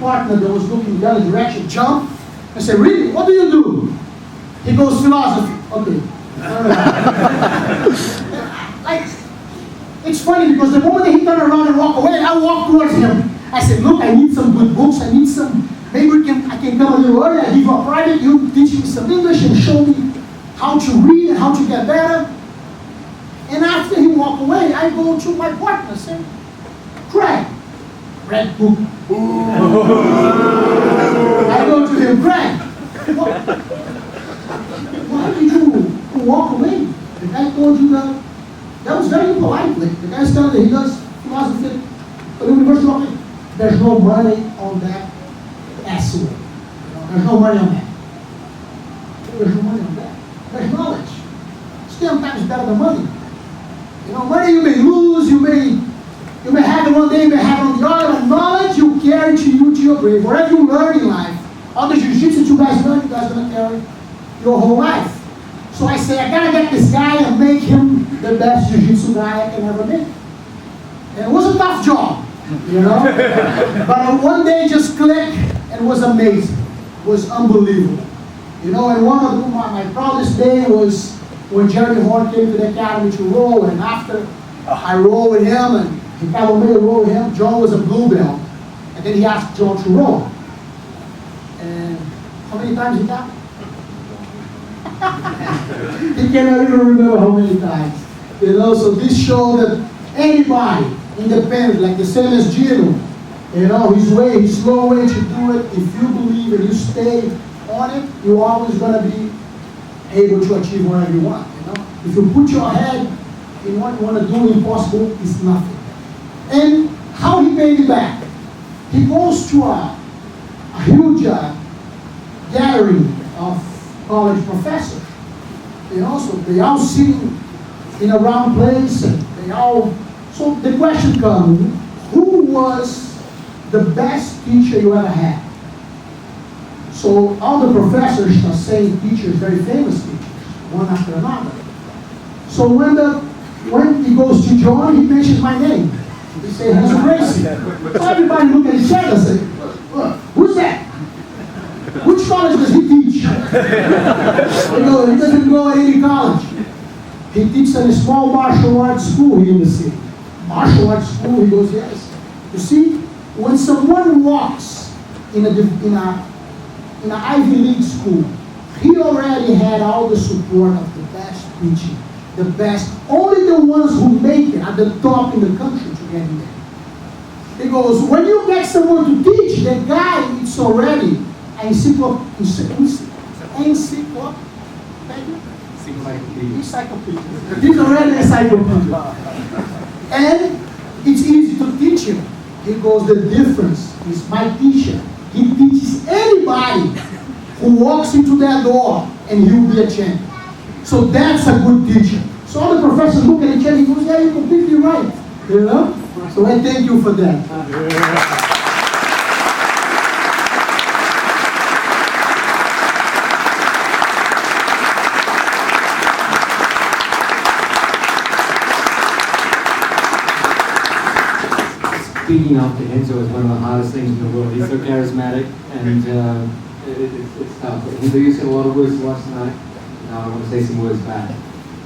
partner that was looking the other direction jumped. I said, really? What do you do? He goes, philosophy. Okay. Like, it's funny because the moment that he turned around and walked away, I walked towards him. I said, look, I need some good books. I need some, maybe I can come a little early. I give you a private. You teach me some English and show me how to read and how to get better. And after he walked away, I go to my partner and say, Craig, red book. I go to him, Craig, why did you walk away? The guy told you that was very impolite. The guy's telling that he does philosophy at the University of Oxford. There's no money on that essay. There's no money on that. There's no money on that. There's knowledge. It's 10 times better than money. Money you may lose, you may have it one day, you may have it on the other, but knowledge you carry to your grave. Whatever you learn in life, all the jiu-jitsu you guys learn, you guys are going to carry your whole life. So I say, I got to get this guy and make him the best jiu-jitsu guy I can ever make. And it was a tough job, but one day just clicked and it was amazing. It was unbelievable. And one of my proudest day was when Jeremy Horn came to the academy to roll, and after I rolled with him, and Ricardo made a roll with him, John was a blue belt, and then he asked John to roll. And how many times he got? He cannot even remember how many times. So this showed that anybody, independent, like the same as Gino, his slow way to do it, if you believe and you stay on it, you're always going to be able to achieve whatever you want. If you put your head in what you want to do, impossible is nothing. And how he paid me back? He goes to a huge gathering of college professors. So they all sitting in a round place, and so the question comes, who was the best teacher you ever had? So all the professors are saying teachers, very famous teachers, one after another. So when he goes to John, he mentions my name. He says, Renzo Gracie. So everybody look at each other and say, who's that? Which college does he teach? He doesn't go at any college. He teaches at a small martial arts school here in the city. Martial arts school, he goes, yes. You see, when someone walks in an Ivy League school, he already had all the support of the best teaching, the best. Only the ones who make it at the top in the country to get in there. He goes, when you get someone to teach, the guy is already an encyclopedia. He's already an encyclopedia. And it's easy to teach him. He goes, the difference is my teacher. He teaches anybody who walks into that door, and he will be a champion. So that's a good teacher. So all the professors look at each other and he goes, yeah, you're completely right. So I thank you for that. Speaking up to Renzo is one of the hardest things in the world. He's so charismatic, and it's tough. Renzo, you said a lot of words to us tonight. Now I want to say some words back.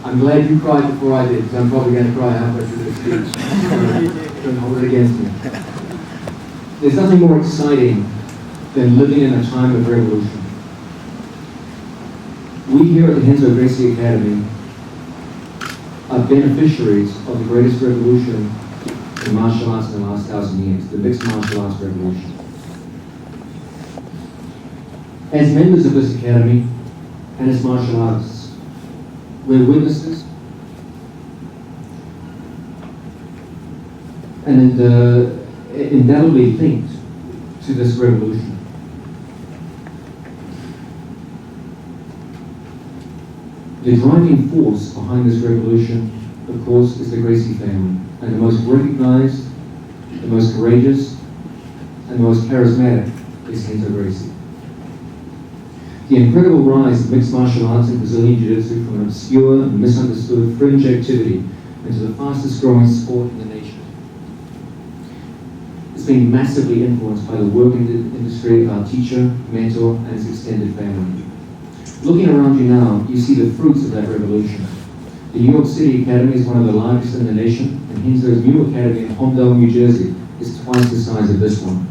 I'm glad you cried before I did, because I'm probably going to cry halfway through this speech. Don't hold it against me. There's nothing more exciting than living in a time of revolution. We here at the Renzo Gracie Academy are beneficiaries of the greatest revolution in martial arts in the last 1,000 years, the mixed martial arts revolution. As members of this academy and as martial artists, we're witnesses and indelibly linked to this revolution. The driving force behind this revolution, of course, is the Gracie family, and the most recognized, the most courageous, and the most charismatic is Renzo Gracie. The incredible rise of mixed martial arts in Brazilian jiu-jitsu from an obscure and misunderstood fringe activity into the fastest growing sport in the nation is been massively influenced by the work industry of our teacher, mentor, and his extended family. Looking around you now, you see the fruits of that revolution. The New York City Academy is one of the largest in the nation, and Renzo's new academy in Holmdel, New Jersey is twice the size of this one.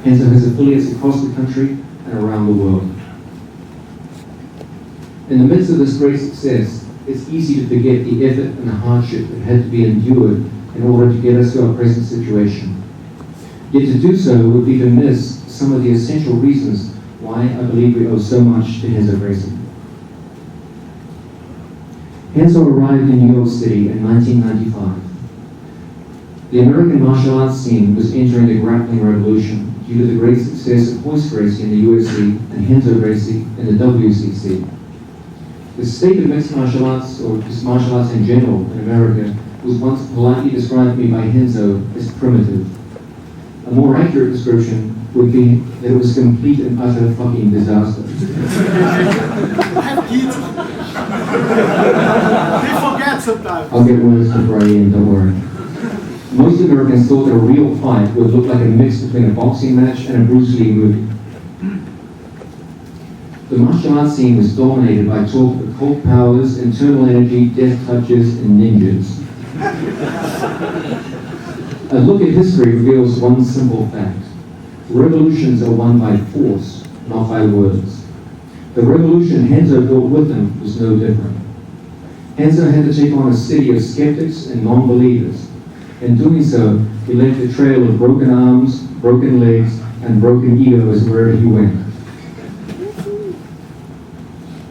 Renzo has affiliates across the country and around the world. In the midst of this great success, it's easy to forget the effort and the hardship that had to be endured in order to get us to our present situation. Yet to do so would be to miss some of the essential reasons why I believe we owe so much to Renzo Gracie. Renzo arrived in New York City in 1995. The American martial arts scene was entering the grappling revolution due to the great success of Royce Gracie in the UFC and Renzo Gracie in the WCC. The state of mixed martial arts, or just martial arts in general in America, was once politely described to me by Renzo as primitive. A more accurate description would be that it was a complete and utter fucking disaster. They forget sometimes. I'll get words before I end, don't worry. Most Americans thought that a real fight would look like a mix between a boxing match and a Bruce Lee movie. The martial arts scene was dominated by talk of occult powers, internal energy, death touches, and ninjas. A look at history reveals one simple fact. Revolutions are won by force, not by words. The revolution Renzo brought with him was no different. Renzo had to take on a city of skeptics and non-believers. In doing so, he left a trail of broken arms, broken legs, and broken egos wherever he went.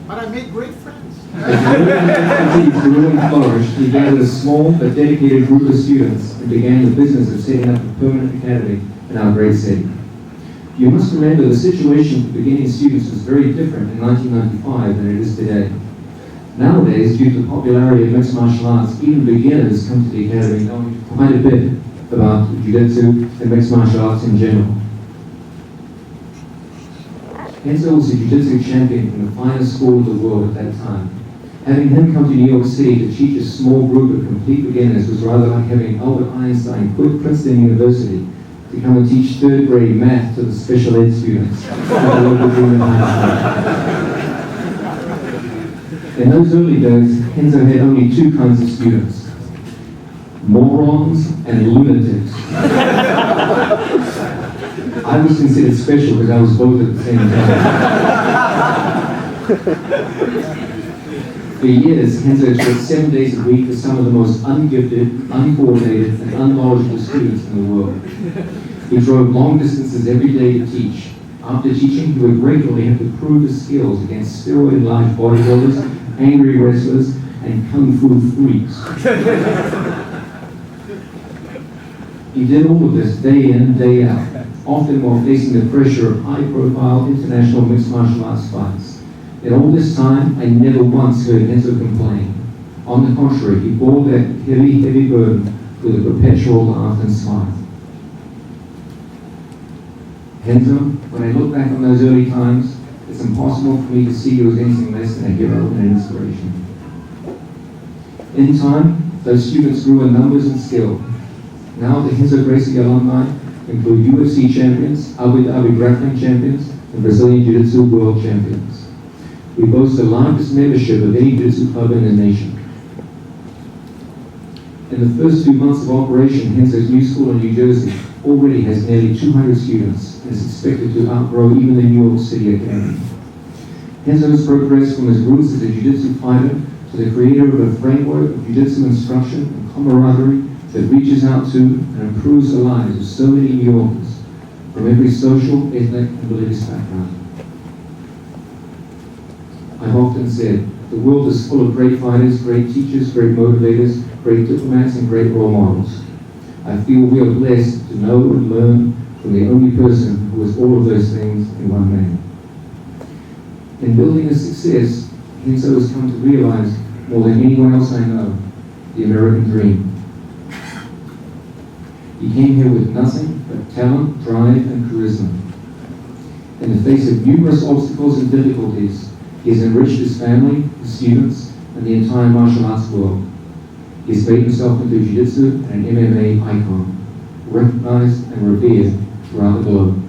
But I made great friends. As the grew and flourished, he gathered a small but dedicated group of students and began the business of setting up a permanent academy in our great city. You must remember the situation for beginning students was very different in 1995 than it is today. Nowadays, due to the popularity of mixed martial arts, even beginners come to the academy knowing quite a bit about jiu-jitsu and mixed martial arts in general. Renzo was a jiu-jitsu champion from the finest school of the world at that time. Having him come to New York City to teach a small group of complete beginners was rather like having Albert Einstein quit Princeton University to come and teach third grade math to the special ed students at the local junior high school. In those early days, Renzo had only two kinds of students: morons and lunatics. I was considered special because I was both at the same time. For years, Renzo taught 7 days a week to some of the most ungifted, uncoordinated, and unknowledgeable students in the world. He drove long distances every day to teach. After teaching, he would regularly have to prove his skills against steroid-large bodybuilders, angry wrestlers, and kung fu freaks. He did all of this day in, day out, often while facing the pressure of high-profile international mixed martial arts fights. In all this time, I never once heard Renzo complain. On the contrary, he bore that heavy, heavy burden with a perpetual laugh and smile. Renzo, when I look back on those early times, it's impossible for me to see you as anything less than a hero and an inspiration. In time, those students grew in numbers and skill. Now the Renzo Gracie alumni include UFC champions, Abu Dhabi grappling champions, and Brazilian Jiu-Jitsu world champions. We boast the largest membership of any jiu-jitsu club in the nation. In the first 2 months of operation, Renzo's new school in New Jersey already has nearly 200 students and is expected to outgrow even the New York City Academy. Renzo has progressed from his roots as a jiu-jitsu fighter to the creator of a framework of jiu-jitsu instruction and camaraderie that reaches out to and improves the lives of so many New Yorkers from every social, ethnic, and religious background. I've often said, the world is full of great fighters, great teachers, great motivators, great diplomats, and great role models. I feel we are blessed to know and learn from the only person who is all of those things in one man. In building his success, Renzo has come to realize, more than anyone else I know, the American dream. He came here with nothing but talent, drive, and charisma. In the face of numerous obstacles and difficulties, he has enriched his family, his students, and the entire martial arts world. He has made himself into jiu-jitsu and an MMA icon. recognized and revered throughout the globe.